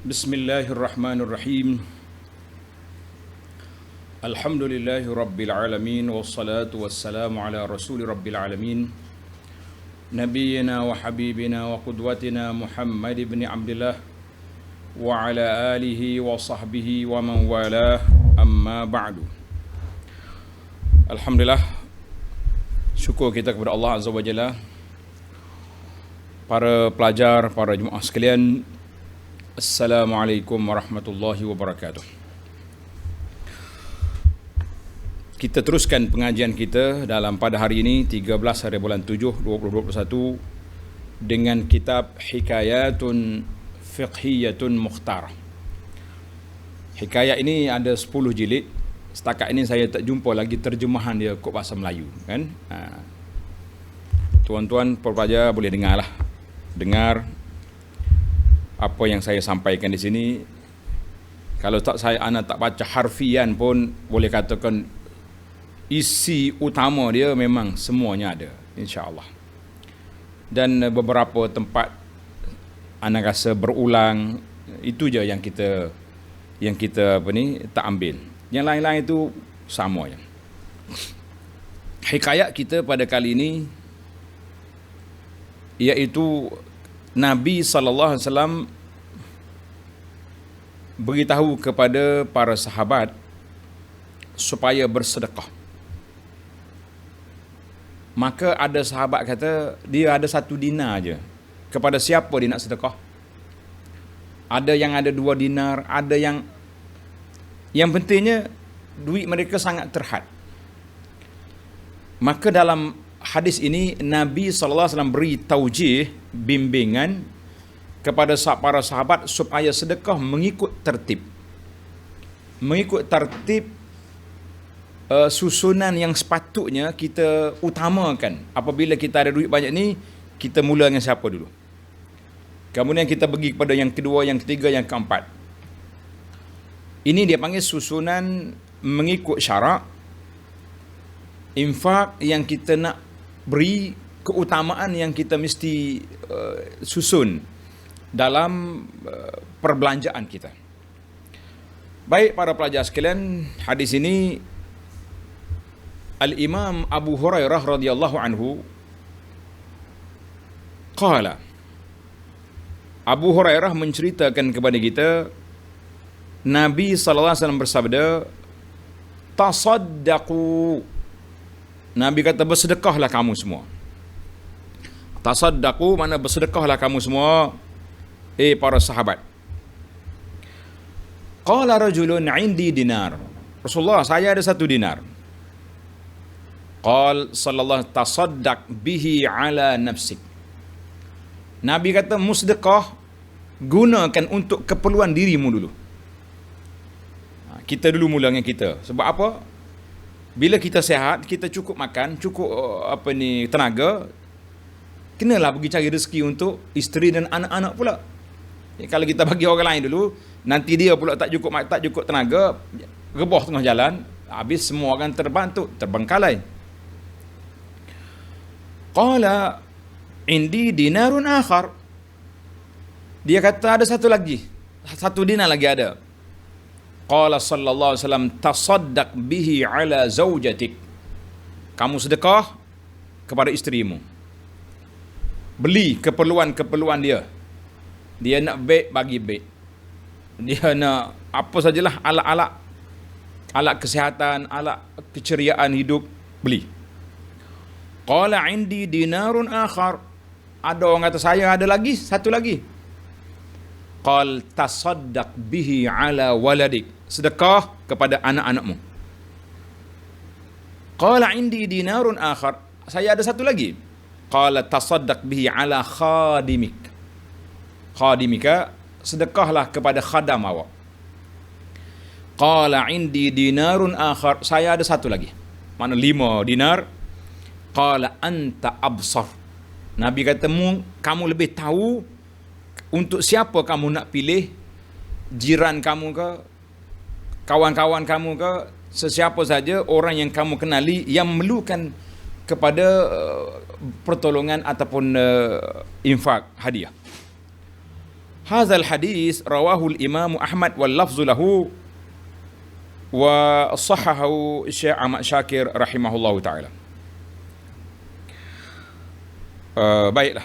Bismillahirrahmanirrahim. Alhamdulillahi rabbil alamin wassalatu wassalamu ala rasuli rabbil alamin nabiyyina wa habibina wa qudwatina Muhammad ibn Abdullah wa ala alihi wa sahbihi wa man walah, amma ba'du. Alhamdulillah, syukur kita kepada Allah Azza wa Jalla. Para pelajar, para jemaah sekalian, Assalamualaikum warahmatullahi wabarakatuh. Kita teruskan pengajian kita dalam pada hari ini 13 hari bulan 7 2021 dengan kitab Hikayatun Fiqhiyatun Mukhtarah. Hikayat ini ada 10 jilid. Setakat ini saya tak jumpa lagi terjemahan dia ke bahasa Melayu, kan? Tuan-tuan pelajar boleh dengarlah. Dengar apa yang saya sampaikan di sini. Kalau tak anak tak baca harfian pun boleh katakan isi utama dia memang semuanya ada, insya-Allah. Dan beberapa tempat anak rasa berulang, itu je yang kita tak ambil. Yang lain-lain itu sama je. Hikayat kita pada kali ini iaitu Nabi SAW beritahu kepada para sahabat supaya bersedekah. Maka ada sahabat kata dia ada 1 dinar aja. Kepada siapa dia nak sedekah? Ada yang ada 2 dinar, ada yang pentingnya duit mereka sangat terhad. Maka dalam hadis ini Nabi SAW beri taujih, bimbingan kepada para sahabat supaya sedekah mengikut tertib. Mengikut tertib susunan yang sepatutnya kita utamakan. Apabila kita ada duit banyak ni, kita mula dengan siapa dulu? Kemudian kita pergi kepada yang kedua, yang ketiga, yang keempat. Ini dia panggil susunan mengikut syarak. Infak yang kita nak beri, keutamaan yang kita mesti susun dalam perbelanjaan kita. Baik para pelajar sekalian, hadis ini Al-Imam Abu Hurairah radhiyallahu anhu qala, Abu Hurairah menceritakan kepada kita Nabi SAW bersabda, tasaddaqu. Nabi kata bersedekahlah kamu semua. Tasaddaqu mana bersedekahlah kamu semua, para sahabat. Qala rajulun indi dinar. Rasulullah, saya ada 1 dinar. Qal sallallahu tasaddaq bihi ala nafsik. Nabi kata musdekah, gunakan untuk keperluan dirimu dulu. Kita dulu mula dengan kita. Sebab apa? Bila kita sihat, kita cukup makan, cukup tenaga, kenalah pergi cari rezeki untuk isteri dan anak-anak pula. Kalau kita bagi orang lain dulu, nanti dia pula tak cukup tenaga, rebah tengah jalan, habis semua orang terbengkalai. Qala indi dinarun akhar. Dia kata ada 1 lagi. 1 dinar lagi ada. Qala sallallahu alaihi wasallam tasaddaq bihi ala zawjatik. Kamu sedekah kepada isterimu. Beli keperluan dia. Dia nak beg, bagi beg. Dia nak apa sajalah alat kesihatan, alat keceriaan hidup, beli. Qala indi dinarun akhar. Ada orang kata saya ada lagi 1 lagi. Qal tasaddaq bihi ala waladik. Sedekah kepada anak-anakmu. Qala indi dinarun akhar. Saya ada 1 lagi. Qala tasaddaq bihi ala khadimik. Khadimika, sedekahlah kepada khadam awak. Qala indi dinarun akhar. Saya ada 1 lagi. Mana 5 dinar. Qala anta absar. Nabi kata kamu lebih tahu untuk siapa kamu nak pilih, jiran kamu ke, kawan-kawan kamu ke, sesiapa saja orang yang kamu kenali yang memerlukan kepada pertolongan ataupun infak hadiah. Hadzal hadis rawahu al-Imam Ahmad wal lafzu lahu wa sahahahu Syekh Ahmad Syakir rahimahullahu taala. Baiklah.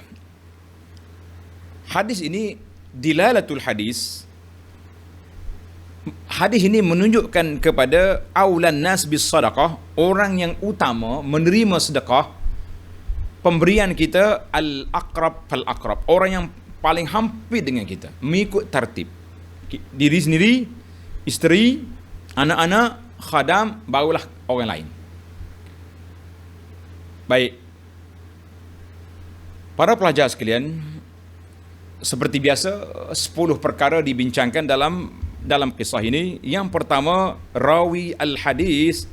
Hadis ini dilalatul hadis. Hadis ini menunjukkan kepada aulan nas bis sadaqah, orang yang utama menerima sedekah, pemberian kita al-aqrab fal aqrab, orang yang paling hampir dengan kita, mengikut tertib. Diri sendiri, isteri, anak-anak, khadam, barulah orang lain. Baik. Para pelajar sekalian, seperti biasa 10 perkara dibincangkan dalam kisah ini. Yang pertama, rawi al-hadis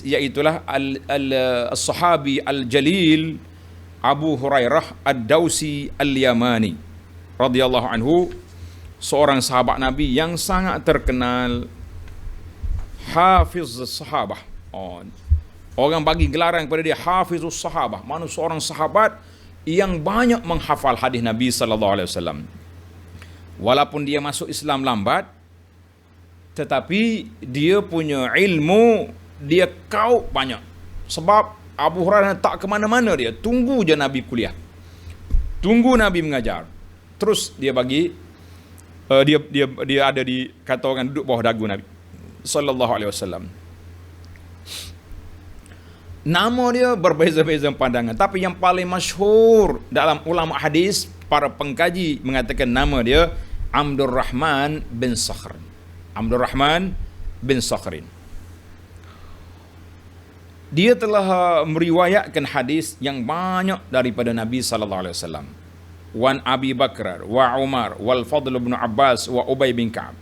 iaitulah al-sahabi al-jalil Abu Hurairah ad-Dausi al-Yamani radhiyallahu anhu, seorang sahabat Nabi yang sangat terkenal, hafiz sahabah. Orang bagi gelaran kepada dia hafizus sahabah, maksudnya seorang sahabat yang banyak menghafal hadis Nabi sallallahu alaihi wasallam. Walaupun dia masuk Islam lambat, tetapi dia punya ilmu dia kau banyak. Sebab Abu Hurairah tak ke mana-mana, dia tunggu je Nabi kuliah, tunggu Nabi mengajar. Terus dia bagi dia ada di, kata orang, duduk bawah dagu Nabi sallallahu alaihi wasallam. Nama dia berbeza-beza pandangan, tapi yang paling masyhur dalam ulama hadis, para pengkaji mengatakan nama dia Abdurrahman bin Sakhrin. Abdurrahman bin Sakhrin. Dia telah meriwayatkan hadis yang banyak daripada Nabi sallallahu alaihi wasallam. Wan Abi Bakar wa Umar wal Fadl bin Abbas wa Ubay bin Ka'ab,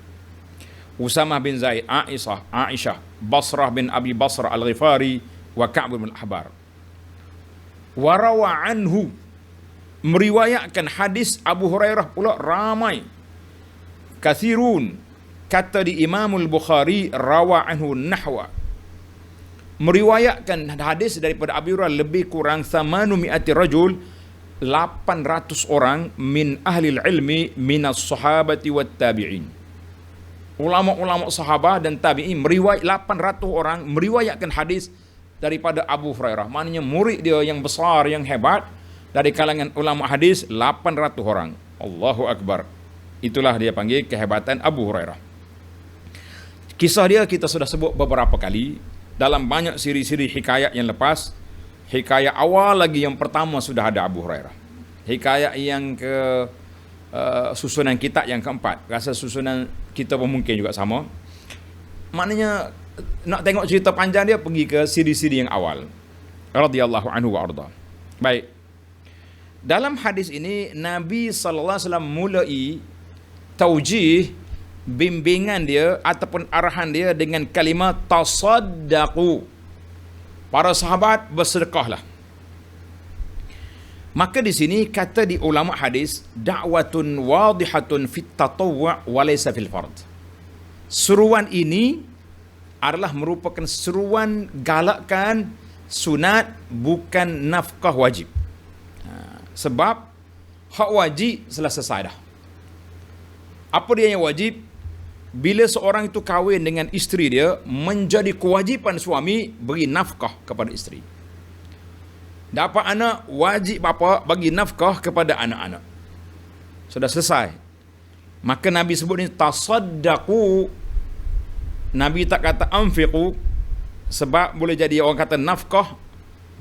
Usamah bin Zaid, Aisyah, Basrah bin Abi Basrah al-Ghifari wa Ka'b bin al-Ahbar. Wa rawa anhu, meriwayatkan hadis Abu Hurairah pula ramai. Kathirun, kata di Imamul Bukhari, rawa anhu nahwa, meriwayatkan hadis daripada Abu Hurairah lebih kurang 800 rajul, 800 orang min ahli ilmi minas sahabati wat tabi'in. Ulama-ulama sahabat dan tabi'in meriwayat 800 orang meriwayatkan hadis daripada Abu Hurairah. Maknanya murid dia yang besar, yang hebat dari kalangan ulama hadis 800 orang. Allahu Akbar. Itulah dia panggil kehebatan Abu Hurairah. Kisah dia kita sudah sebut beberapa kali dalam banyak siri-siri hikayat yang lepas. Hikayat awal lagi yang pertama sudah ada Abu Hurairah. Hikayat yang ke susunan kitab yang keempat. Rasa susunan kita pun mungkin juga sama. Maknanya nak tengok cerita panjang dia, pergi ke siri-siri yang awal. Radhiyallahu anhu wa arda. Baik. Dalam hadis ini Nabi sallallahu alaihi wasallam mulai taujih, bimbingan dia ataupun arahan dia dengan kalimah tasaddaqu. Para sahabat bersedekahlah. Maka di sini kata di ulama hadis, da'watun wadihatun fit tatawwu' wa laysa fil fard. Seruan ini adalah merupakan seruan galakkan sunat, bukan nafkah wajib. Sebab hak wajib selesai dah. Apa dia yang wajib? Bila seorang itu kahwin dengan isteri dia, menjadi kewajipan suami beri nafkah kepada isteri. Dapat anak, wajib bapa bagi nafkah kepada anak-anak. Sudah selesai. Maka Nabi sebut ni tasaddaqu. Nabi tak kata anfiqu, sebab boleh jadi orang kata nafkah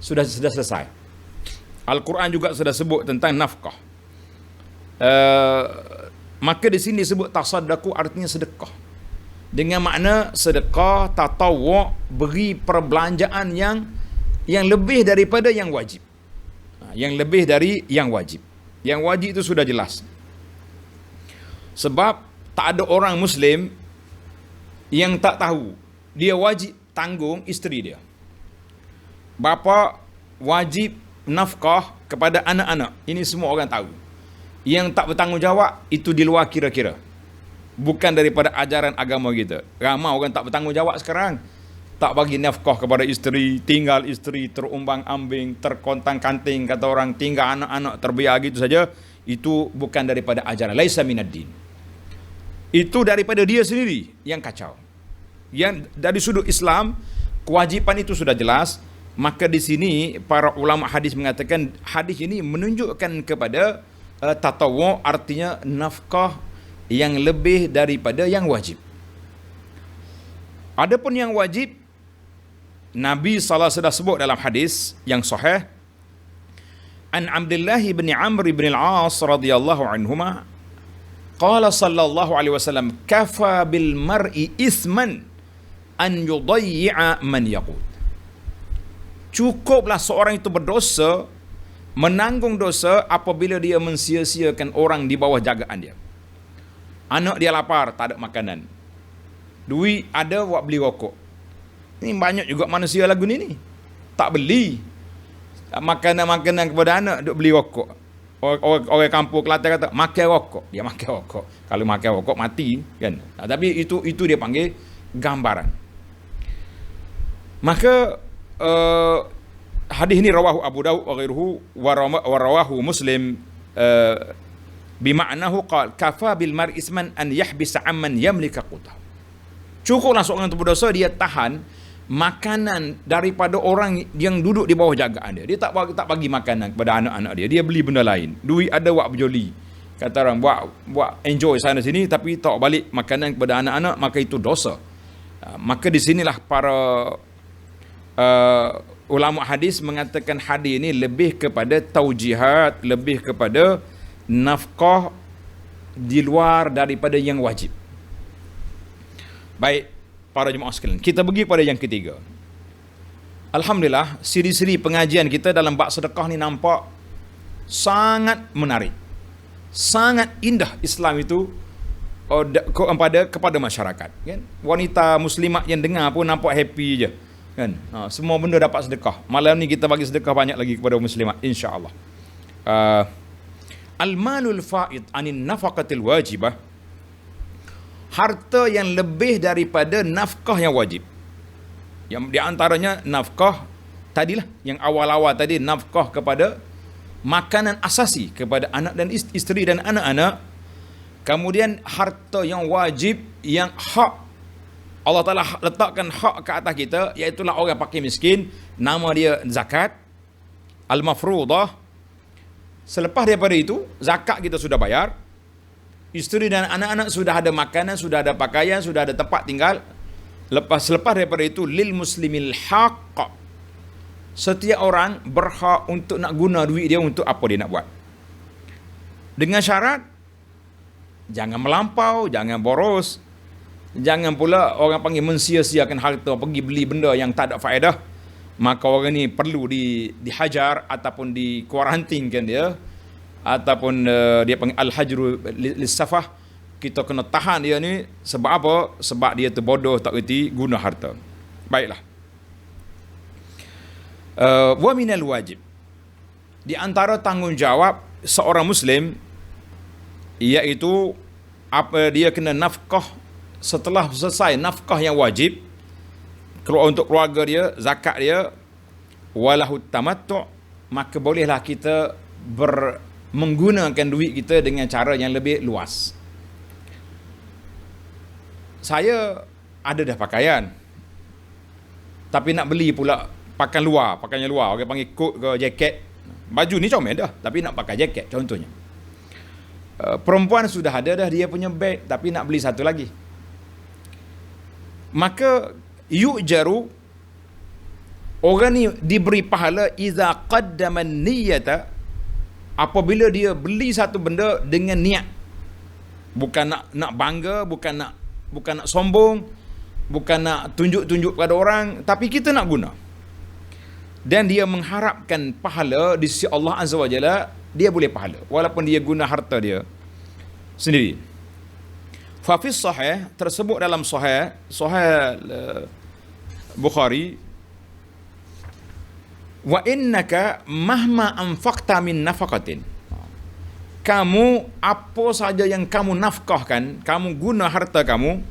sudah selesai. Al-Quran juga sudah sebut tentang nafkah. Maka di sini disebut tasaddaqu, artinya sedekah. Dengan makna sedekah tatawwu', beri perbelanjaan yang lebih daripada yang wajib. Yang lebih dari yang wajib. Yang wajib itu sudah jelas. Sebab tak ada orang Muslim yang tak tahu dia wajib tanggung isteri dia. Bapa wajib nafkah kepada anak-anak. Ini semua orang tahu. Yang tak bertanggungjawab itu di luar kira-kira, bukan daripada ajaran agama kita. Ramai orang tak bertanggungjawab sekarang, tak bagi nafkah kepada isteri, tinggal isteri terumbang-ambing, terkontang-kanting, kata orang, tinggal anak-anak terbiar gitu saja. itu bukan daripada ajaran, laisa minad-din. Itu daripada dia sendiri yang kacau. Yang dari sudut Islam, kewajipan itu sudah jelas. Maka di sini para ulama hadis mengatakan hadis ini menunjukkan kepada tatawwu, artinya nafkah yang lebih daripada yang wajib. Adapun yang wajib, Nabi SAW sudah sebut dalam hadis yang sahih, an Abdullah bin Amr bin al-As radhiyallahu anhuma qala sallallahu alaihi wasallam kafa bil mar'i isman an yudayyi'a man yaqut. Cukuplah seorang itu berdosa, menanggung dosa apabila dia mensia-siakan orang di bawah jagaan dia. Anak dia lapar, tak ada makanan. Duit ada, buat beli rokok. Ini banyak juga manusia lagu ni. Tak beli makanan-makanan kepada anak, duk beli rokok. Orang kampung Kelantan kata, makan rokok. Dia makan rokok. Kalau makan rokok, mati. Kan? Tapi itu dia panggil gambaran. Maka hadis ini rawahu Abu Daud wa ghairuhu wa rawahu Muslim bima'nahu qala kafa bil mar'i isman an yahbisa amman yamlika qutah. Cukuplah seorang itu berdosa dia tahan makanan daripada orang yang duduk di bawah jagaan dia. Dia tak bagi makanan kepada anak-anak dia. Dia beli benda lain. Duit ada, buat berjoli. Kata orang buat enjoy sana sini, tapi tak balik makanan kepada anak-anak, maka itu dosa. Maka di sinilah para ulama hadis mengatakan hadis ini lebih kepada taujihat, lebih kepada nafkah di luar daripada yang wajib. Baik, para jemaah sekalian, kita pergi pada yang ketiga. Alhamdulillah, siri-siri pengajian kita dalam bab sedekah ni nampak sangat menarik. Sangat indah Islam itu kepada masyarakat, kan? Wanita muslimat yang dengar pun nampak happy je, kan? Semua benda dapat sedekah. Malam ni kita bagi sedekah banyak lagi kepada muslimat, insya-Allah. Al-malul fa'id anin nafaqatil wajibah, harta yang lebih daripada nafkah yang wajib. Yang di antaranya nafkah tadilah, yang awal-awal tadi, nafkah kepada makanan asasi kepada anak dan isteri dan anak-anak. Kemudian harta yang wajib, yang hak Allah Ta'ala letakkan hak ke atas kita, iaitulah orang fakir miskin, nama dia zakat al-mafruḍah. Selepas daripada itu, zakat kita sudah bayar, isteri dan anak-anak sudah ada makanan, sudah ada pakaian, sudah ada tempat tinggal. Selepas daripada itu, lil muslimil haqq, setiap orang berhak untuk nak guna duit dia untuk apa dia nak buat. Dengan syarat, jangan melampau, jangan boros, jangan pula orang panggil mensia-siakan harta, pergi beli benda yang tak ada faedah. Maka orang ni perlu dihajar ataupun dikuarantinkan dia, ataupun dia panggil al-hajru lis-safah. Kita kena tahan dia ni. Sebab apa? Sebab dia terbodoh, tak reti guna harta. Baiklah. Wa minal wajib, di antara tanggungjawab seorang muslim, iaitu apa dia kena nafkah setelah selesai nafkah yang wajib untuk keluarga dia, zakat dia, walahu tamattu', maka bolehlah kita menggunakan duit kita dengan cara yang lebih luas. Saya ada dah pakaian, tapi nak beli pula pakaian luar, orang panggil coat ke jaket. Baju ni comel dah, tapi nak pakai jaket contohnya. Perempuan sudah ada dah dia punya beg, tapi nak beli satu lagi. Maka yu'jaru, orang ni diberi pahala iza qaddama niyyata, apabila dia beli satu benda dengan niat, bukan nak bangga, bukan nak sombong, bukan nak tunjuk-tunjuk pada orang, tapi kita nak guna. Dan dia mengharapkan pahala di sisi Allah Azza wa Jalla, dia boleh pahala walaupun dia guna harta dia sendiri. Fa fi sahih, tersebut dalam sahih Bukhari, wa innaka mahma anfaqta min nafaqatin, kamu apa saja yang kamu nafkahkan, kamu guna harta kamu,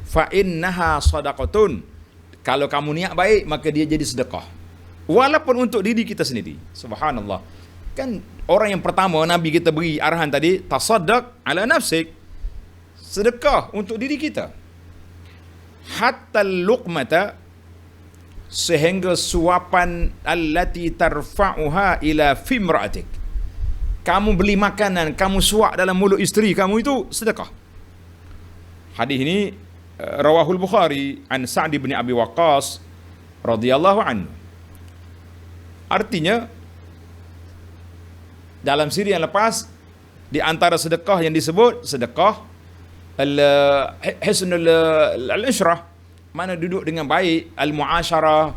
fa innaha sadaqatun, kalau kamu niat baik maka dia jadi sedekah, walaupun untuk diri kita sendiri. Subhanallah. Kan orang yang pertama Nabi kita beri arahan tadi, tasaddaq ala nafsik, sedekah untuk diri kita. Hatta luqmata, sehingga suapan allati tarfa'uha ila fimra'atik. Kamu beli makanan, kamu suap dalam mulut isteri kamu, itu sedekah. Hadis ini rawahul Bukhari an Sa'd bin Abi Waqqas radhiyallahu anhu. Artinya dalam siri yang lepas, di antara sedekah yang disebut sedekah hisnul al-ishrah, mana duduk dengan baik, al-muasyarah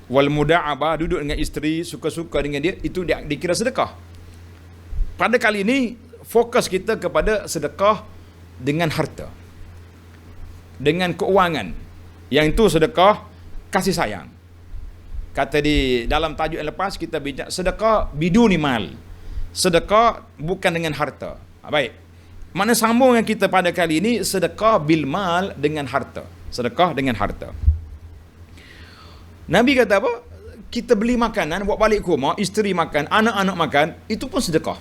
wal muda'abah, duduk dengan isteri, suka-suka dengan dia, itu dikira sedekah. Pada kali ini fokus kita kepada sedekah dengan harta, dengan keuangan, yang itu sedekah kasih sayang. Kata di dalam tajuk yang lepas kita bincang sedekah biduni mal, sedekah bukan dengan harta. Baik, mana sambung yang kita pada kali ini, sedekah bil mal, dengan harta, sedekah dengan harta. Nabi kata apa? Kita beli makanan, buat balik ke rumah, isteri makan, anak-anak makan, itu pun sedekah.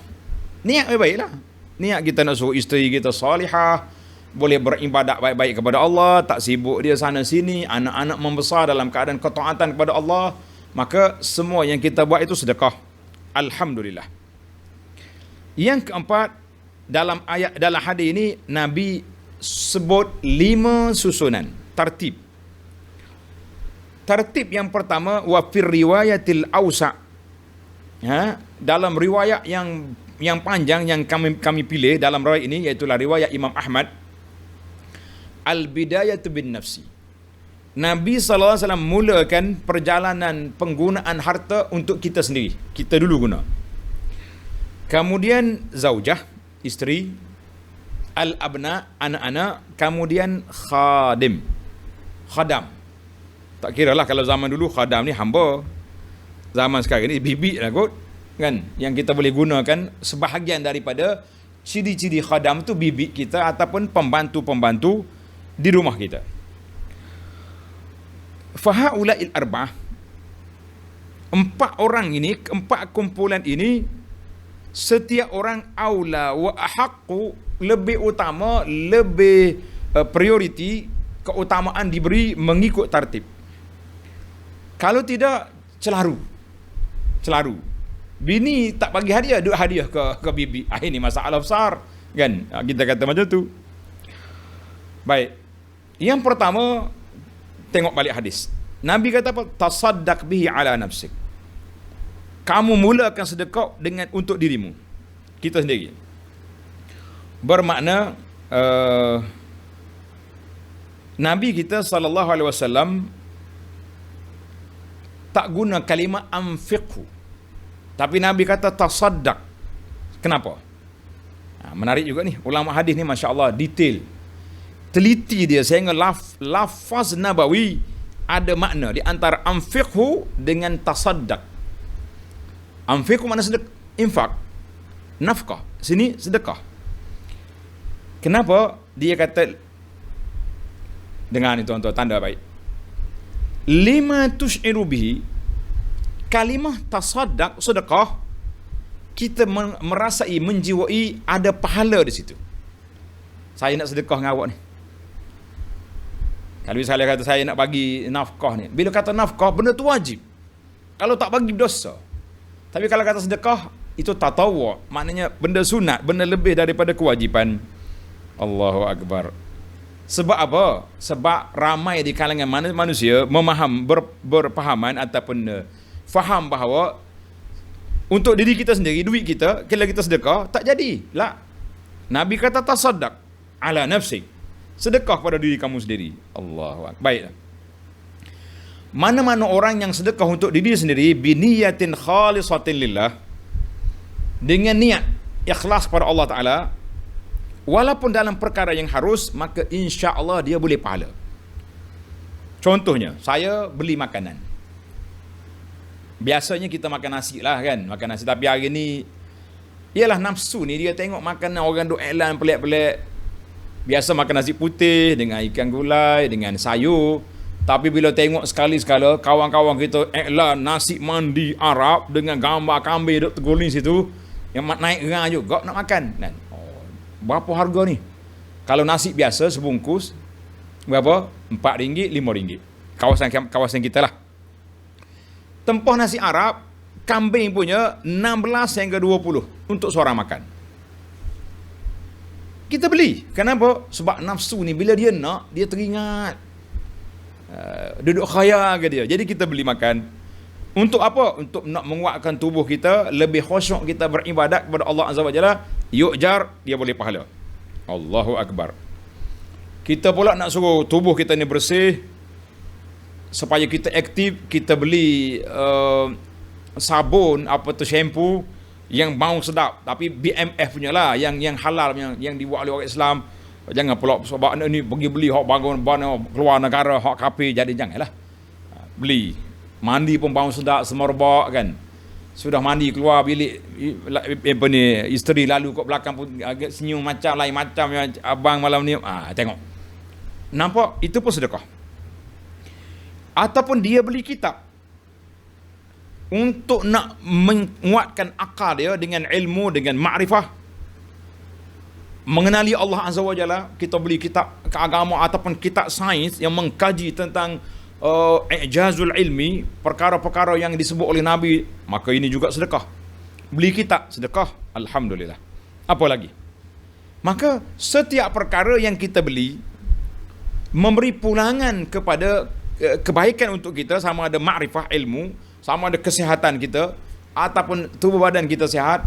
Niat baik-baiklah. Niat kita nak suruh isteri kita salihah, boleh beribadat baik-baik kepada Allah, tak sibuk dia sana sini, anak-anak membesar dalam keadaan ketaatan kepada Allah, maka semua yang kita buat itu sedekah. Alhamdulillah. Yang keempat, dalam hadis ini Nabi sebut 5 susunan tartib. Tartib yang pertama, wa fir riwayatil ausa. Dalam riwayat yang panjang yang kami pilih dalam riwayat ini, iaitu riwayat Imam Ahmad, al-bidayatu bin nafsi. Nabi SAW mulakan perjalanan penggunaan harta untuk kita sendiri. Kita dulu guna. Kemudian zaujah, isteri, al-abna, anak-anak, kemudian khadam. Tak kira lah kalau zaman dulu khadam ni hamba. Zaman sekarang ni bibi lah kot. Kan? Yang kita boleh gunakan sebahagian daripada ciri-ciri khadam tu bibi kita ataupun pembantu-pembantu di rumah kita. Fahaula'il arba'ah, 4 orang ini, 4 kumpulan ini, setiap orang aula wa ahaqqu, lebih utama, lebih prioriti, keutamaan diberi mengikut tartib. Kalau tidak, celaru. Bini tak bagi hadiah, duk hadiah ke bibi. Ini masalah besar, kan? Kita kata macam tu. Baik. Yang pertama, tengok balik hadis. Nabi kata apa? Tasaddaq bihi ala nafsik. Kamu mulakan sedekah dengan untuk dirimu, kita sendiri. Bermakna Nabi kita sallallahu alaihi wasallam tak guna kalimah anfiqhu, tapi Nabi kata tasaddaq. Kenapa? Menarik juga ni, ulama hadis ni masya-Allah detail, teliti dia sehingga lafaz nabawi ada makna di antara anfiqhu dengan tasaddaq. Anfiqhu mana sedekah, infak, nafkah. Sini sedekah. Kenapa dia kata, dengar ni tuan-tuan, tanda baik. Lima tush'iru bihi, kalimah tasaddaq, sedekah, kita merasai, menjiwai ada pahala di situ. Saya nak sedekah dengan awak ni. Kalau misalnya kata saya nak bagi nafkah ni, bila kata nafkah, benda tu wajib. Kalau tak bagi, dosa. Tapi kalau kata sedekah, itu tatawwu', maknanya benda sunat, benda lebih daripada kewajipan. Allahu Akbar. Sebab apa? Sebab ramai di kalangan manusia berpahaman ataupun faham bahawa untuk diri kita sendiri, duit kita, kalau kita sedekah, tak jadi. Lah. Nabi kata tasaddaq ala nafsik. Sedekah pada diri kamu sendiri. Allahu Akbar. Baiklah. Mana-mana orang yang sedekah untuk diri sendiri biniyatin khalisatin lillah, dengan niat ikhlas kepada Allah Ta'ala, walaupun dalam perkara yang harus, maka insya-Allah dia boleh pahala. Contohnya, saya beli makanan. Biasanya kita makan nasi lah kan, makan nasi. Tapi hari ni, ialah nafsu ni, dia tengok makanan orang duk iklan pelik-pelik. Biasa makan nasi putih dengan ikan gulai, dengan sayur. Tapi bila tengok sekali-sekala kawan-kawan kita iklan nasi mandi Arab dengan gambar kambing duk terguling situ, yang naik gerang juga nak makan. Dan, berapa harga ni? Kalau nasi biasa sebungkus berapa? RM4, RM5. Kawasan kita lah. Tempah nasi Arab, kambing punya 16 hingga 20 untuk seorang makan. Kita beli. Kenapa? Sebab nafsu ni bila dia nak, dia teringat. Duduk khayal ke dia. Jadi kita beli makan. Untuk apa? Untuk nak menguatkan tubuh kita, lebih khusyuk kita beribadat kepada Allah Azza wa Jalla. Yu'jar, dia boleh pahala. Allahu Akbar. Kita pula nak suruh tubuh kita ni bersih, supaya kita aktif, kita beli sabun, apa tu, shampoo yang bau sedap, tapi BMF punya lah, yang halal, yang dibuat oleh orang Islam. Jangan pula sebab ni pergi beli hak bangun keluar negara hak kafir, jadi janganlah. Beli. Mandi pun bau sedap, semerbak kan. Sudah mandi keluar bilik apa ni, isteri lalu kat belakang pun agak senyum macam lain macam yang abang malam ni. Tengok. Nampak? Itu pun sedekah. Ataupun dia beli kitab untuk nak menguatkan akal dia dengan ilmu, dengan ma'rifah, mengenali Allah Azza wa Jalla. Kita beli kitab keagama ataupun kitab sains yang mengkaji tentang i'jazul ilmi, perkara-perkara yang disebut oleh Nabi, maka ini juga sedekah. Beli kitab, sedekah. Alhamdulillah. Apa lagi? Maka setiap perkara yang kita beli memberi pulangan kepada kebaikan untuk kita, sama ada makrifah ilmu, sama ada kesihatan kita, ataupun tubuh badan kita sihat,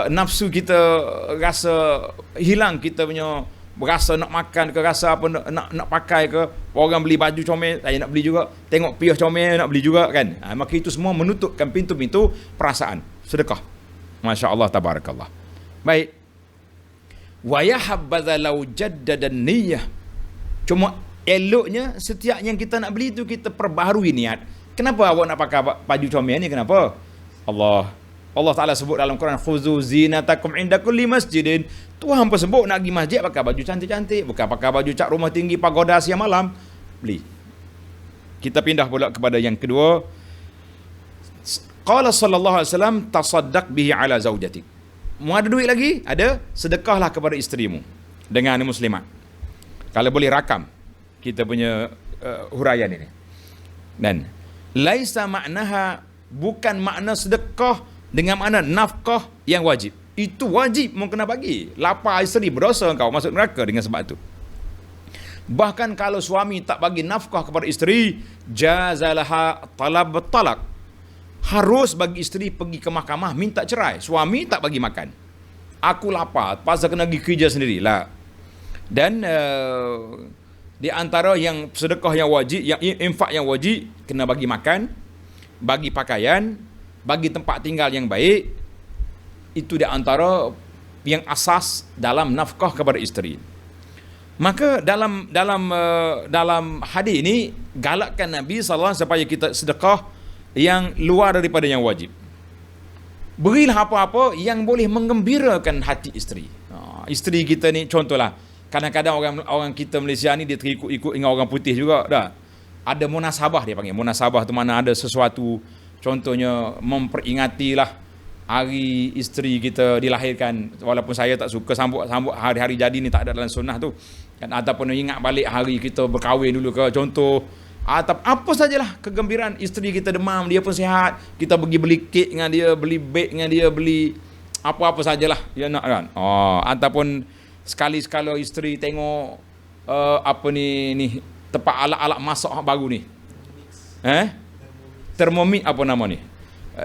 nafsu kita rasa hilang, kita punya berasa nak makan ke, rasa apa nak pakai ke, orang beli baju comel, saya nak beli juga, tengok piah comel nak beli juga kan. Maka itu semua menutupkan pintu-pintu perasaan sedekah. Masya Allah, tabarakallah. Baik. Wa yahabbaza law jaddada niyyah. Cuma eloknya setiap yang kita nak beli tu kita perbaharui niat. Kenapa awak nak pakai baju comel ni? Kenapa? Allah Ta'ala sebut dalam Quran, khuzu zinatakum inda kulli masjidin. Tuhan pun sebut nak pergi masjid pakai baju cantik-cantik, bukan pakai baju cat rumah tinggi pagoda siang malam. Beli. Kita pindah pula kepada yang kedua. Qala sallallahu alaihi wasallam, tasaddaq bihi ala zaujatik. Mu ada duit lagi? Ada? Sedekahlah kepada isterimu dengan muslimat. Kalau boleh rakam kita punya huraian ini. Dan laisa maknaha, bukan makna sedekah dengan makna nafkah yang wajib. Itu wajib mau kena bagi. Lapar isteri berdosa engkau masuk neraka dengan sebab itu. Bahkan kalau suami tak bagi nafkah kepada isteri, jazalaha talab talak. Harus bagi isteri pergi ke mahkamah minta cerai. Suami tak bagi makan. Aku lapar, pasal kena pergi kerja sendirilah. Dan di antara yang sedekah yang wajib, yang infak yang wajib, kena bagi makan, bagi pakaian, bagi tempat tinggal yang baik. Itu di antara yang asas dalam nafkah kepada isteri. Maka dalam hadis ini galakkan Nabi SAW supaya kita sedekah yang luar daripada yang wajib. Berilah apa-apa yang boleh menggembirakan hati isteri. Isteri kita ni contohlah, kadang-kadang orang kita Malaysia ni dia terikut-ikut dengan orang putih juga dah. Ada munasabah, dia panggil munasabah tu mana ada sesuatu, contohnya memperingatilah hari isteri kita dilahirkan, walaupun saya tak suka sambut hari-hari jadi ni, tak ada dalam sunnah tu kan, ataupun ingat balik hari kita berkahwin dulu ke contoh, atau apa sajalah kegembiraan, isteri kita demam dia pun sihat, kita pergi beli kek dengan dia, beli beg dengan dia, beli apa-apa sajalah dia nak kan. Ataupun sekali-sekala isteri tengok apa ni tempat alat-alat masak baru ni, Thermomix apa nama ni,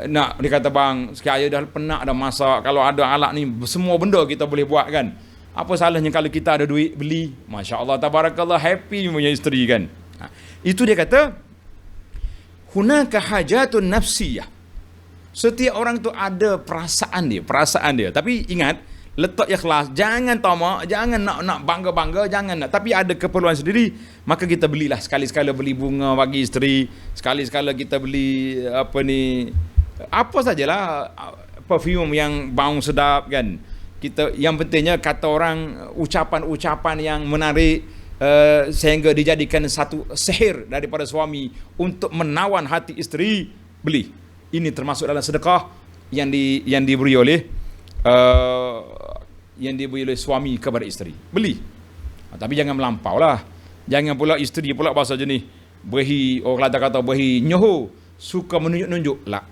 nak dia kata bang, saya dah penat dah masak, kalau ada alat ni semua benda kita boleh buat kan. Apa salahnya kalau kita ada duit beli? Masya Allah, tabarakallah, happy punya isteri kan. Itu dia kata hunaka hajatun nafsiyah. Setiap orang tu ada perasaan dia. Tapi ingat, letak ikhlas, jangan tamak, jangan nak bangga-bangga, jangan nak, tapi ada keperluan sendiri, maka kita belilah. Sekali-sekala beli bunga bagi isteri, sekali-sekala kita beli apa sajalah, perfume yang bau sedap kan. Kita yang pentingnya kata orang ucapan-ucapan yang menarik, sehingga dijadikan satu sihir daripada suami untuk menawan hati isteri, beli. Ini termasuk dalam sedekah yang diberi oleh suami kepada isteri, beli. Tapi jangan melampau lah. Jangan pula isteri pula bahasa jenis berhi, orang Kelantan kata berhi nyoho, suka menunjuk-nunjuk lah.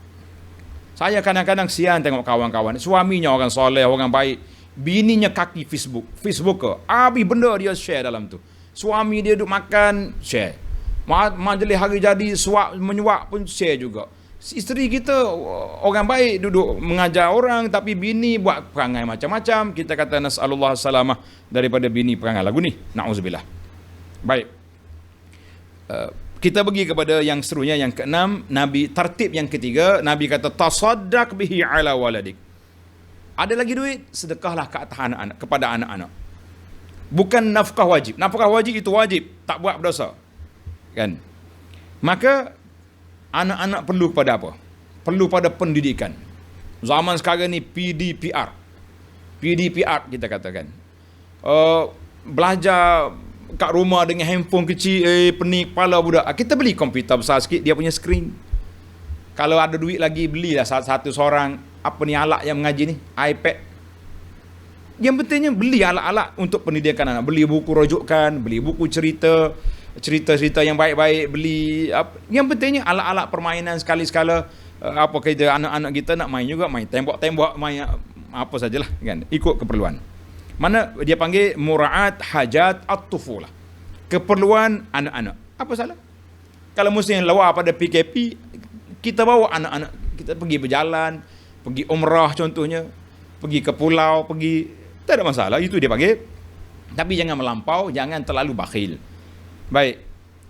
Saya kadang-kadang sian tengok kawan-kawan, suaminya orang soleh, orang baik, bininya kaki Facebook ke, habis benda dia share dalam tu. Suami dia duduk makan, share. Majlis hari jadi, menyuap pun share juga. Isteri kita orang baik duduk mengajar orang, tapi bini buat perangai macam-macam. Kita kata nas'alullah salamah daripada bini perangai lagu ni. Na'udzubillah. Baik. Kita pergi kepada yang seterusnya, yang keenam, Nabi tertib yang ketiga, Nabi kata tasaddaq bihi ala waladik. Ada lagi duit, sedekahlah ke atas anak-anak, kepada anak-anak. Bukan nafkah wajib. Nafkah wajib itu wajib, tak buat berdosa. Kan? Maka anak-anak perlu pada apa? Perlu pada pendidikan. Zaman sekarang ni PDPR kita katakan. Belajar kat rumah dengan handphone kecil, pening kepala budak. Kita beli komputer besar sikit, dia punya skrin. Kalau ada duit lagi, belilah satu seorang apa ni alat yang mengaji ni, iPad. Yang pentingnya beli alat-alat untuk pendidikan anak. Beli buku rujukan, beli buku cerita yang baik-baik, beli apa. Yang pentingnya alat-alat permainan sekali-sekala. Apa kita anak-anak kita nak main juga, main tembak-tembak, main apa sajalah kan, ikut keperluan. Mana dia panggil mura'at hajat at-tufulah, keperluan anak-anak. Apa salah? Kalau musim luar pada PKP, kita bawa anak-anak kita pergi berjalan, pergi umrah contohnya, pergi ke pulau, tak ada masalah, itu dia panggil. Tapi jangan melampau, jangan terlalu bakhil. Baik.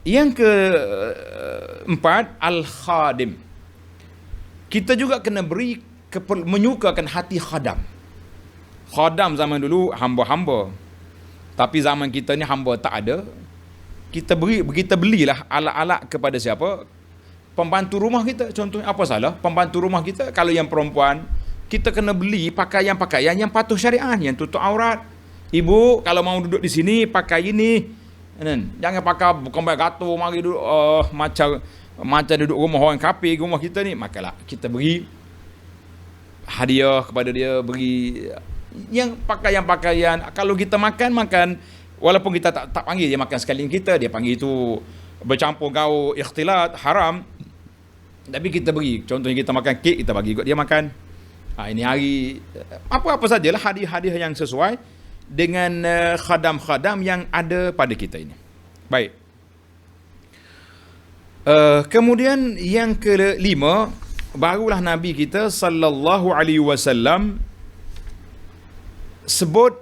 Yang keempat, al-khadim. Kita juga kena beri menyukakan hati khadam. Khadam zaman dulu hamba-hamba. Tapi zaman kita ni hamba tak ada. Kita belilah alat-alat kepada siapa? Pembantu rumah kita. Contohnya apa salah? Pembantu rumah kita, kalau yang perempuan, kita kena beli pakaian-pakaian yang patuh syariat, yang tutup aurat. Ibu kalau mau duduk di sini pakai ini. Jangan pakai kembali gato mari duduk macam duduk rumah orang kafir, rumah kita ni. Makalah kita beri hadiah kepada dia, beri yang pakaian-pakaian. Kalau kita makan, walaupun kita tak panggil dia makan sekali kita, dia panggil itu bercampur gaul, ikhtilat, haram. Tapi kita beri, contohnya kita makan kek, kita bagi dia makan. Ini hari apa-apa sajalah hadiah-hadiah yang sesuai dengan khadam-khadam yang ada pada kita ini. Baik. Kemudian yang kelima, barulah Nabi kita sallallahu alaihi wasallam sebut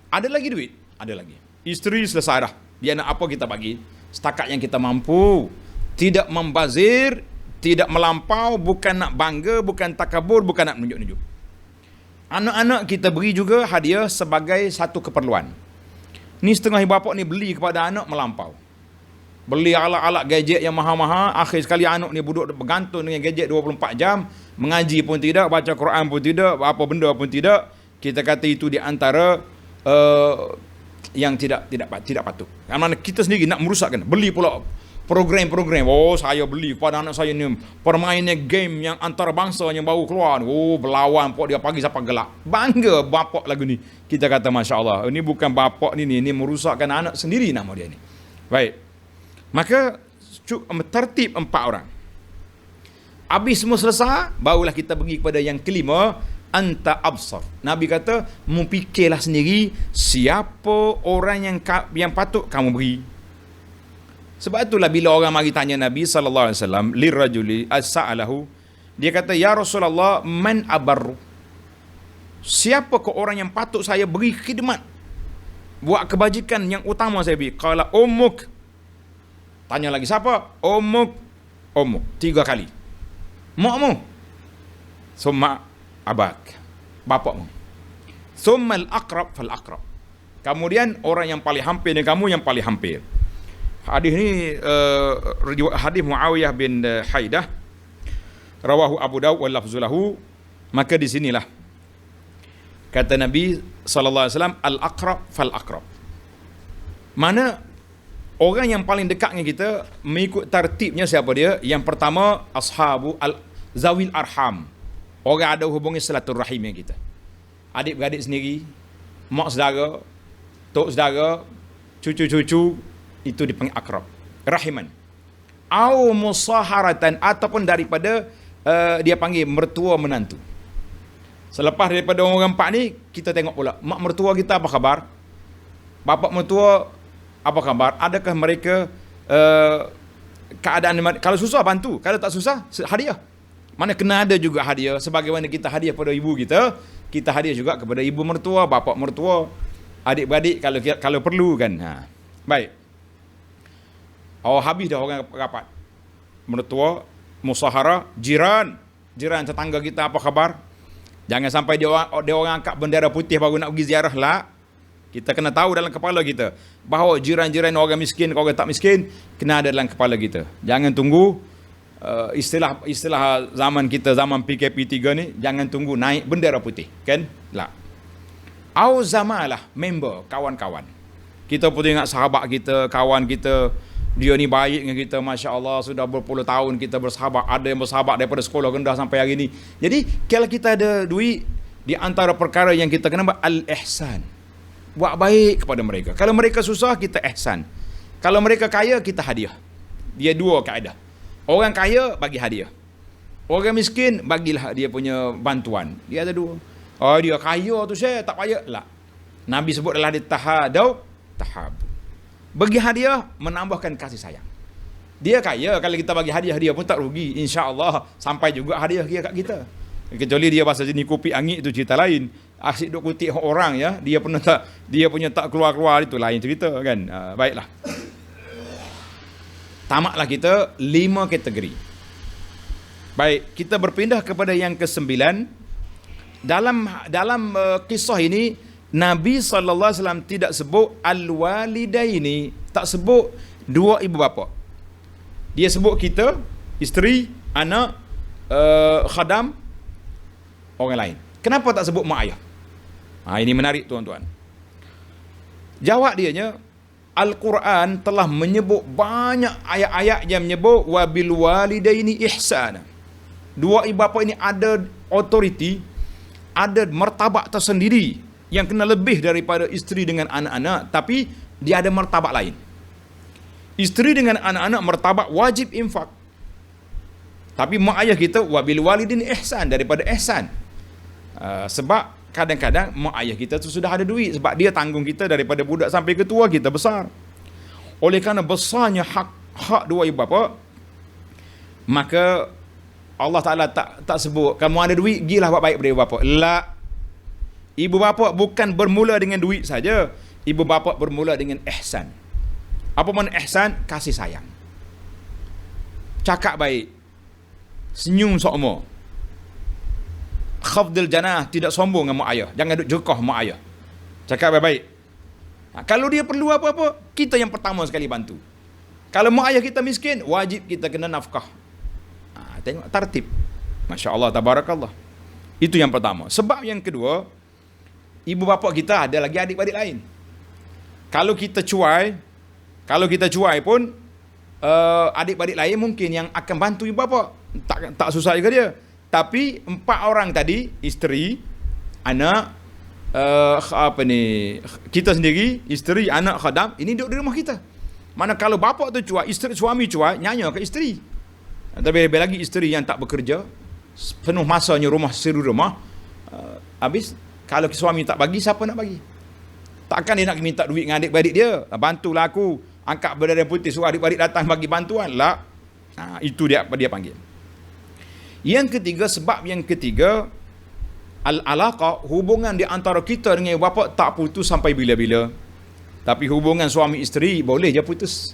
ada lagi duit, ada lagi. Isteri selesai dah. Dia nak apa kita bagi. Setakat yang kita mampu. Tidak membazir, tidak melampau, bukan nak bangga, bukan takabur, bukan nak menunjuk-nunjuk. Anak-anak kita beri juga hadiah sebagai satu keperluan. Ni setengah ibu bapa ni beli kepada anak melampau. Beli alat-alat gadget yang mahal-mahal, akhir sekali anak ni duduk bergantung dengan gadget 24 jam, mengaji pun tidak, baca Quran pun tidak, apa benda pun tidak. Kita kata itu di antara yang tidak patut. Karena kita sendiri nak merusakkan. Beli pula program-program. Oh, saya beli pada anak saya ni permainan game yang antarabangsa yang baru keluar. Oh, berlawan pok dia pagi sampai gelap. Bangga bapak lagu ni. Kita kata Masya Allah. Ini bukan bapak ni merusakkan anak sendiri nama dia ni. Baik. Maka tertib 4 orang. Habis semua selesai, barulah kita pergi kepada yang kelima, anta absar. Nabi kata, fikirlah sendiri siapa orang yang patut kamu beri. Sebab itulah bila orang mari tanya Nabi sallallahu alaihi wasallam lirajuli as-sa'alahu, dia kata, ya Rasulullah, man abarru? Siapa ke orang yang patut saya beri khidmat, buat kebajikan yang utama saya beri? Qala ummuk. Tanya lagi siapa? Ummuk. 3 kali. Makmu. Summa abak, bapakmu. Summal aqrab fal aqrab. Kemudian orang yang paling hampir dengan kamu, yang paling hampir. Hadis ni hadis Muawiyah bin Haidah, rawahu Abu Daud wal lafzulahu. Maka di sinilah kata Nabi sallallahu alaihi wasallam, al aqrab fal aqrab. Mana orang yang paling dekat dengan kita mengikut tertibnya siapa dia? Yang pertama zawil arham. Orang ada hubungi silaturahim dengan kita. Adik-beradik sendiri, mak saudara, tok saudara, cucu-cucu, itu dipanggil akrab. Rahiman. Au musaharatan, ataupun daripada dia panggil mertua menantu. Selepas daripada orang empat ni, kita tengok pula mak mertua kita apa khabar, bapak mertua apa khabar, adakah mereka keadaan, kalau susah bantu, kalau tak susah hadiah. Mana kena ada juga hadiah, sebagaimana kita hadiah pada ibu kita hadiah juga kepada ibu mertua, bapak mertua, adik-beradik kalau perlu kan. Baik. Habis dah orang rapat. Mertua, musahara, jiran tetangga kita apa khabar. Jangan sampai dia orang angkat bendera putih baru nak pergi ziarah lah. Kita kena tahu dalam kepala kita bahawa jiran-jiran orang miskin, orang tak miskin kena ada dalam kepala kita. Jangan tunggu istilah zaman kita, zaman PKP 3 ni, jangan tunggu naik bendera putih, kan? Lah. Au zamalah, member, kawan-kawan. Kita pun ingat sahabat kita, kawan kita, dia ni baik dengan kita, Masya Allah, sudah berpuluh tahun kita bersahabat. Ada yang bersahabat daripada sekolah rendah sampai hari ni. Jadi kalau kita ada duit, di antara perkara yang kita kena buat al-ihsan, buat baik kepada mereka. Kalau mereka susah, kita ihsan. Kalau mereka kaya, kita hadiah. Dia dua kaedah. Orang kaya bagi hadiah, orang miskin bagilah dia punya bantuan. Dia ada dua. Dia kaya tu saya tak payah lah. Nabi sebut adalah dia tahadau tahabu. Bagi hadiah menambahkan kasih sayang. Dia kaya, kalau kita bagi hadiah dia pun tak rugi. InsyaAllah sampai juga hadiah dia kat kita. Kecuali dia bahasa jenis kopi angin, itu cerita lain. Asyik duk kutip orang ya, dia punya tak keluar-keluar, itu lain cerita kan. Baiklah. Tamatlah kita 5 kategori. Baik, kita berpindah kepada yang ke-9. Dalam kisah ini Nabi SAW tidak sebut al-walidaini, tak sebut dua ibu bapa. Dia sebut kita, isteri, anak, khadam, orang lain. Kenapa tak sebut mak ayah? Ini menarik tuan-tuan. Jawab dianya, Al-Quran telah menyebut banyak ayat-ayat yang menyebut wabil walidaini ihsana. Dua ibu bapa ini ada authority, ada martabat tersendiri yang kena lebih daripada isteri dengan anak-anak, tapi dia ada martabat lain. Isteri dengan anak-anak martabat wajib infak. Tapi mak ayah kita wabil walidin ihsan, daripada ihsan. Sebab kadang-kadang mak ayah kita tu sudah ada duit, sebab dia tanggung kita daripada budak sampai ke tua kita besar. Oleh kerana besarnya hak dua ibu bapa, maka Allah Ta'ala tak sebut kamu ada duit gilah buat baik pada ibu bapa. La. Ibu bapa bukan bermula dengan duit saja. Ibu bapa bermula dengan ihsan. Apa makna ihsan? Kasih sayang. Cakap baik. Senyum sokmo. Khafdil janah, tidak sombong dengan mak ayah. Jangan duduk jekah mak ayah. Cakap baik-baik. Kalau dia perlu apa-apa, kita yang pertama sekali bantu. Kalau mak ayah kita miskin, wajib kita kena nafkah. Tengok tertib. Masya Allah, tabarakallah. Itu yang pertama. Sebab yang kedua, ibu bapa kita ada lagi adik-adik lain. Kalau kita cuai pun adik-adik lain mungkin yang akan bantu ibu bapa. Tak susah juga dia. Tapi 4 orang tadi, isteri, anak, kita sendiri, isteri, anak, khadam, ini duduk di rumah kita. Mana kalau bapa tu cuai, suami cuai, nyanya ke isteri. Tapi lebih lagi isteri yang tak bekerja, penuh masanya rumah, seru rumah, habis kalau suami tak bagi, siapa nak bagi? Takkan dia nak minta duit dengan adik-beradik dia, bantulah aku angkat bendera putih, suruh adik-beradik datang bagi bantuan lah. Itu dia panggil. Yang ketiga, sebab yang ketiga, al-alaqah, hubungan di antara kita dengan ibu bapa tak putus sampai bila-bila. Tapi hubungan suami isteri boleh je putus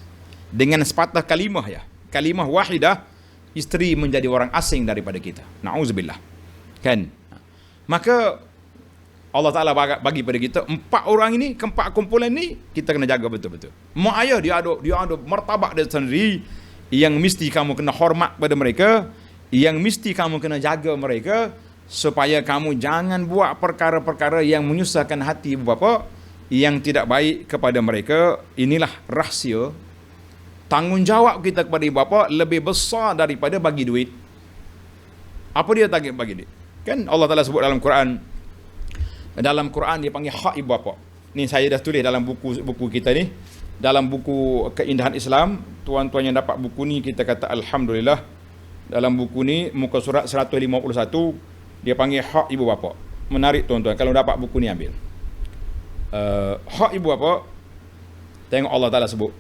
dengan sepatah kalimah ya. Kalimah wahidah, isteri menjadi orang asing daripada kita. Na'udzubillah. Kan? Maka Allah Ta'ala bagi pada kita 4 orang ini, keempat kumpulan ini kita kena jaga betul-betul. Mak ayah dia ada martabat dia sendiri yang mesti kamu kena hormat pada mereka, yang mesti kamu kena jaga mereka, supaya kamu jangan buat perkara-perkara yang menyusahkan hati ibu bapa, yang tidak baik kepada mereka. Inilah rahsia tanggungjawab kita kepada ibu bapa lebih besar daripada bagi duit. Apa dia target bagi duit? Kan Allah Ta'ala sebut dalam Quran. Dalam Quran dia panggil hak ibu bapa. Ni saya dah tulis dalam buku kita ni. Dalam buku Keindahan Islam, tuan-tuan yang dapat buku ni kita kata alhamdulillah. Dalam buku ni muka surat 151 dia panggil hak ibu bapa. Menarik tuan-tuan, kalau dapat buku ni ambil. Hak ibu bapa, tengok Allah Ta'ala sebut.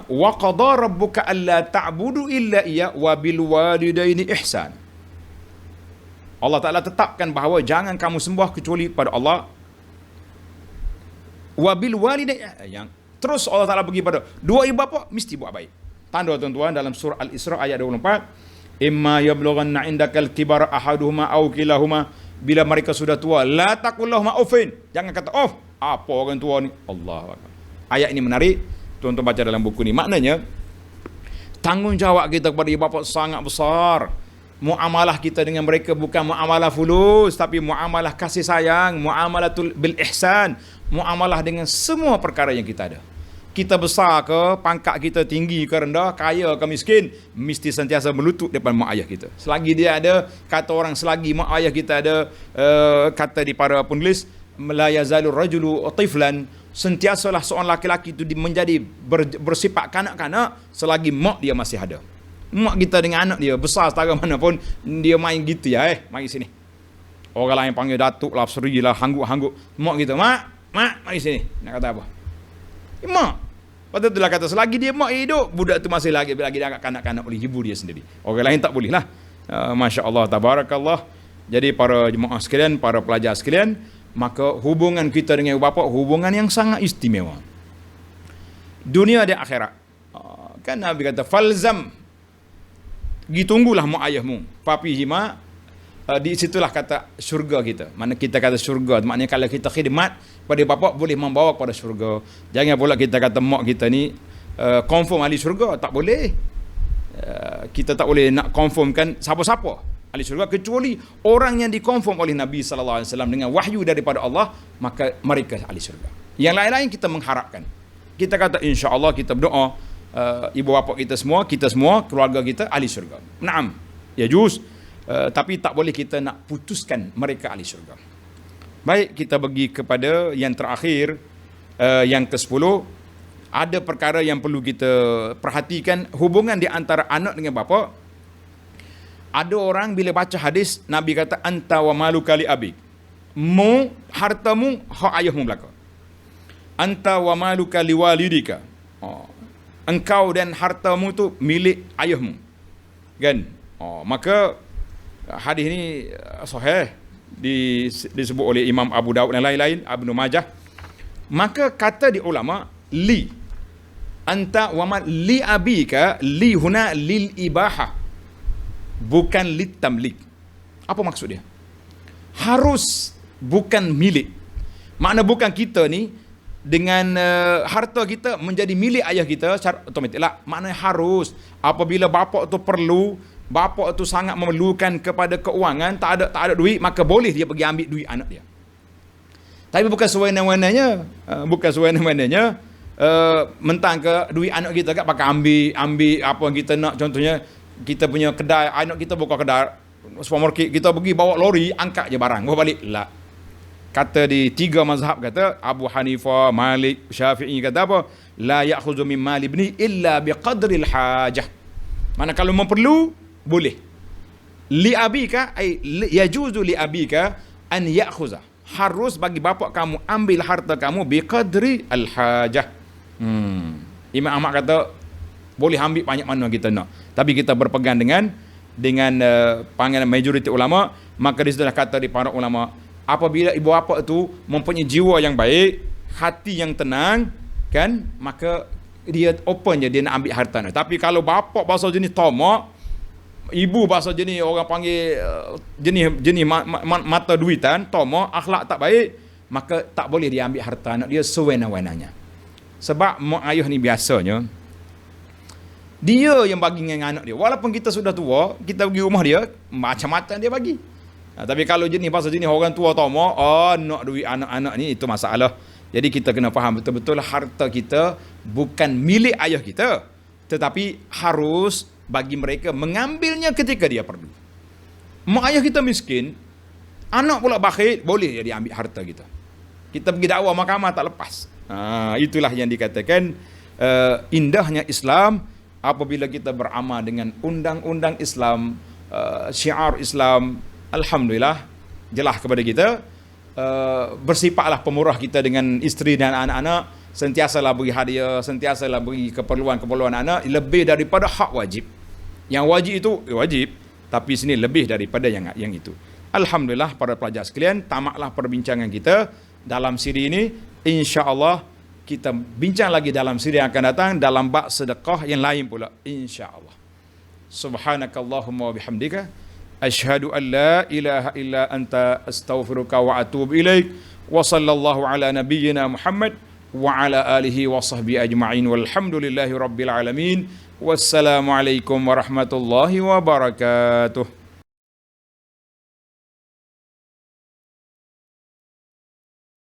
Wa qada rabbuka alla ta'budu illa iya wa bil walidaini ihsan. Allah Ta'ala tetapkan bahawa jangan kamu sembah kecuali pada Allah. Wabil walidaini, yang terus Allah Ta'ala pergi pada dua ibu bapa mesti buat baik. Tanda tuan-tuan dalam surah Al-Isra ayat 24, imma yablughanna indakal kibara ahaduhuma aw kilahuma, bila mereka sudah tua, la taqul lahum uffin, jangan kata oh apa orang tua ni. Allahu akbar. Ayat ini menarik, tuan-tuan baca dalam buku ni. Maknanya tanggungjawab kita kepada ibu bapa sangat besar. Muamalah kita dengan mereka bukan muamalah fulus, tapi muamalah kasih sayang, muamalatul bil ihsan, muamalah dengan semua perkara yang kita ada. Kita besar ke, pangkat kita tinggi ke rendah, kaya ke miskin, mesti sentiasa melutut depan mak ayah kita. Selagi dia ada, kata orang, selagi mak ayah kita ada, kata di para penulis, la yazalur rajulu tiflan, sentiasalah seorang laki-laki itu menjadi bersifat kanak-kanak selagi mak dia masih ada. Mak kita dengan anak dia besar setara mana pun, dia main gitu ya, mari sini. Orang lain panggil datuk lah, seri lah, hangguk-hangguk. Mak kita, mak, mari sini. Nak kata apa? Mak. Lepas tu lah kata, selagi dia mak hidup, budak tu masih lagi dia agak kanak-kanak oleh ibu dia sendiri. Orang lain tak boleh lah. Masya Allah, tabarakallah. Jadi para jemaah sekalian, para pelajar sekalian, maka hubungan kita dengan ibu bapa, hubungan yang sangat istimewa. Dunia dan akhirat. Kan Nabi kata, falzam, tunggulah mak ayahmu, papi hima. Di situlah kata syurga kita. Mana kita kata syurga, maknanya kalau kita khidmat pada bapa boleh membawa kepada syurga. Jangan pula kita kata mak kita ni confirm ahli syurga, tak boleh. Kita tak boleh nak confirmkan siapa-siapa ahli syurga kecuali orang yang dikonfirm oleh Nabi sallallahu alaihi wasallam dengan wahyu daripada Allah, maka mereka ahli syurga. Yang lain-lain kita mengharapkan. Kita kata insya-Allah, kita berdoa ibu bapa kita semua, keluarga kita ahli syurga. Naam, ya juz. Tapi tak boleh kita nak putuskan mereka ahli syurga. Baik, kita pergi kepada yang terakhir, yang ke-10. Ada perkara yang perlu kita perhatikan, hubungan di antara anak dengan bapa. Ada orang bila baca hadis, Nabi kata anta wa maluka li abik. Hartamu hak ayahmu belaka. Anta wa maluka li walidika. Engkau dan hartamu tu milik ayahmu. Kan? Maka hadis ni sahih, disebut oleh Imam Abu Daud dan lain-lain, Ibnu Majah. Maka kata di ulama, li anta wa ma li abika, li huna lil ibahah, bukan lit tamlik. Apa maksud dia? Harus, bukan milik. Makna bukan kita ni dengan harta kita menjadi milik ayah kita secara otomatik lah. Maknanya harus, apabila bapa tu perlu, bapa tu sangat memerlukan kepada keuangan, tak ada duit, maka boleh dia pergi ambil duit anak dia. Tapi bukan sewenang-wenangnya, mentang ke duit anak kita kat pakai ambil apa yang kita nak. Contohnya kita punya kedai, anak kita buka kedai supermarket, kita pergi bawa lori, angkat je barang, bawa balik. Lah. Kata di 3 mazhab, kata Abu Hanifah, Malik, Syafi'i, kata apa? La ya'khudhu min mali ibni illa biqadril hajah. Mana kalau memperlu, boleh. Li abika, ay yajuzu li abika an ya'khudha. Harus bagi bapa kamu ambil harta kamu biqadri al-hajah. Imam Ahmad kata boleh ambil banyak mana kita nak, tapi kita berpegang dengan panggilan majoriti ulama. Maka di situ kata di para ulama, apabila ibu bapa itu mempunyai jiwa yang baik, hati yang tenang, kan, maka dia open je, dia nak ambil harta. Tapi kalau bapa bahasa jenis tamak, ibu bahasa jenis orang panggil jenis mata duitan, tamak, akhlak tak baik, maka tak boleh dia ambil harta anak dia sewenang-wenangnya. Sebab mak ayah ni biasanya dia yang bagi dengan anak dia. Walaupun kita sudah tua, kita pergi rumah dia, macam-macam dia bagi. Tapi kalau jenis bahasa jenis orang tua tomo, nak duit anak-anak ni, itu masalah. Jadi kita kena faham betul-betul harta kita bukan milik ayah kita, tetapi harus bagi mereka mengambilnya ketika dia perlu. Mak ayah kita miskin, anak pula bakhil, boleh jadi ambil harta kita. Kita pergi dakwah mahkamah tak lepas. Itulah yang dikatakan indahnya Islam apabila kita beramal dengan undang-undang Islam, syiar Islam. Alhamdulillah jelas kepada kita. Bersifatlah pemurah kita dengan isteri dan anak-anak, sentiasalah beri hadiah, sentiasalah beri keperluan-keperluan anak lebih daripada hak wajib. Yang wajib itu wajib, tapi sini lebih daripada yang itu. Alhamdulillah para pelajar sekalian, tamatlah perbincangan kita dalam siri ini. Insya-Allah kita bincang lagi dalam siri yang akan datang dalam bab sedekah yang lain pula, insya-Allah. Subhanakallahumma wa bihamdika asyhadu an la ilaha illa anta astaghfiruka wa atubu ilaik. Wa sallallahu ala nabiyyina Muhammad wa ala alihi wa sahbihi ajma'in walhamdulillahi rabbil alamin. Wassalamu alaikum warahmatullahi wabarakatuh.